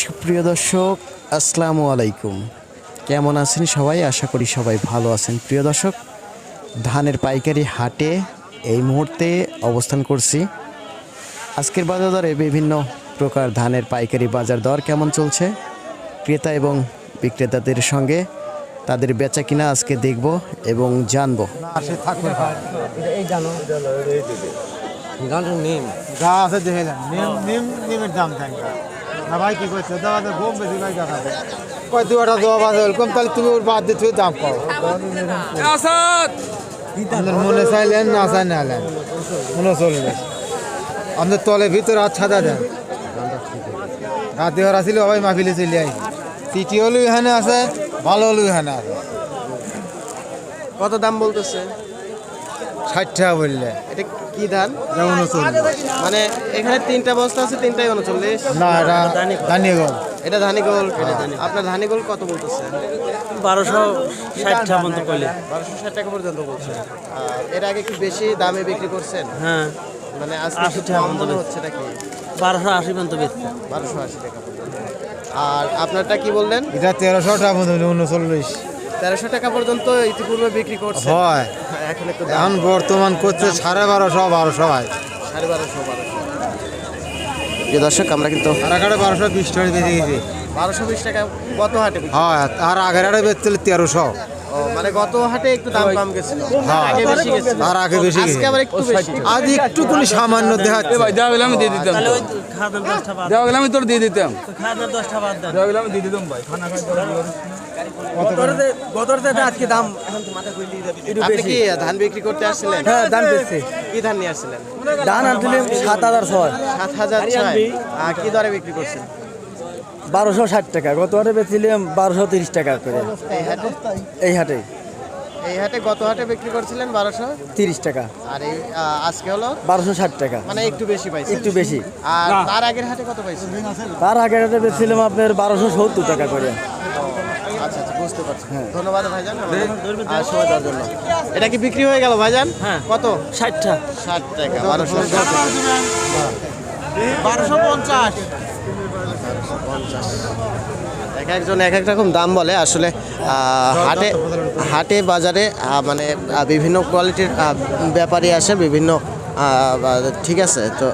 সুপ্রিয় দর্শক, আসসালামু আলাইকুম। কেমন আছেন সবাই? আশা করি সবাই ভালো আছেন। প্রিয় দর্শক, ধানের পাইকারি হাটে এই মুহূর্তে অবস্থান করছি। আজকের বাজার দরে বিভিন্ন প্রকার ধানের পাইকারি বাজার দর কেমন চলছে, ক্রেতা এবং বিক্রেতাদের সঙ্গে তাদের বেচা কিনা আজকে দেখব এবং জানবো। যা আছে দেখে যান নিমের দাম থাকবে না ভাই। কি করছে দাদা গম বেশি ভাই দাদা কয় দুটা জবাব আছে এরকম, তাহলে তুমি ওর বাদ দিয়ে দাম পাও। আপনার মনে চাইলেন না চাই না এলেন মনে চলবে আপনার তলে ভিতরে হাত ছাদা দেন। রাতে ওরা ছিল সবাই মাহফিলে চলে আই সিটি হলেও এখানে আছে, ভালো হলেও এখানে আছে। কত দাম বলতেছে? 60 টাকা বললে এটা কি ধান? যেমন চলবে মানে এখানে তিনটা বস্তা আছে, তিনটাই 39। না, এটা দানিয়ে গল। এটা ধানিগোল। আপনার ধানিগোল কত বলতেছে? 1260 টাকা পর্যন্ত কইলে। 1260 টাকা পর্যন্ত বলছে। এর আগে কি বেশি দামে বিক্রি করছেন? হ্যাঁ, মানে আজকে 80 টাকা কম মনে হচ্ছে নাকি? 1280 পর্যন্ত বেচছে। 1280 টাকা পর্যন্ত। আর আপনারটা কি বললেন? এটা 1300 টাকা পর্যন্ত 39। 1300 টাকা পর্যন্ত ইতিপূর্বে বিক্রি করছে। হয় এখন একটু এখন বর্তমান করছে 1250 1200 ভাই। 1250। প্রিয় দর্শক, আমরা কিন্তু কারাকারে 1220 টাকা বেঁচে গেছে। 1220 টাকা গত হাটে বিক্রি। হয় আর আগের হাটে বেচছিল 1300। ও, মানে গত হাটে একটু দাম কম গেছিল, হ্যাঁ। আগে বেশি গেছিল। আর আগে বেশি আজকে গেছে। আবার একটু বেশি। আজ একটুকুনি সামান্য দেখাচ্ছে। দেওয়া গেলে আমি দিয়ে দিতাম, তাহলে ওই খাজনার 10টা বাদ দেওয়া গেলে আমি তোর দিয়ে দিতাম, তো খাজনার 10টা বাদ দেন। দেওয়া গেলে আমি দিয়ে দিতাম ভাই। খানা খাই আজকে দাম আপনি কি ধান বিক্রি করতে আসছিলেন? হ্যাঁ, দাম বেশি। কি ধান নিয়ে আসছিলেন? ধান আনছিলাম 7006 7006। কি দরে বিক্রি করছেন 1260 টাকা। গত হাটে বেচছিলাম 1230 টাকা করে। এই হাটে? এই হাটে এই হাটে গত হাটে বিক্রি করছিলেন 30 টাকা, আর এই আজকে হলো 1260 টাকা, মানে একটু বেশি পাইছেন। একটু বেশি। আর তার আগের হাটে কত পাইছেন? তার আগের হাটে বেচছিলাম আপনার 1270 টাকা করে। আচ্ছা আচ্ছা, বুঝতে পারছি। ধন্যবাদ ভাইজান আর সময় দেওয়ার জন্য। এটা কি বিক্রি হয়ে গেল ভাইজান? হ্যাঁ। কত? 60 টাকা। 60 টাকা। 1250। এক একজন এক এক রকম দাম বলে আসলে। হাটে হাটে বাজারে মানে বিভিন্ন কোয়ালিটির ব্যাপারী আসে, বিভিন্ন ঠিক আছে। তো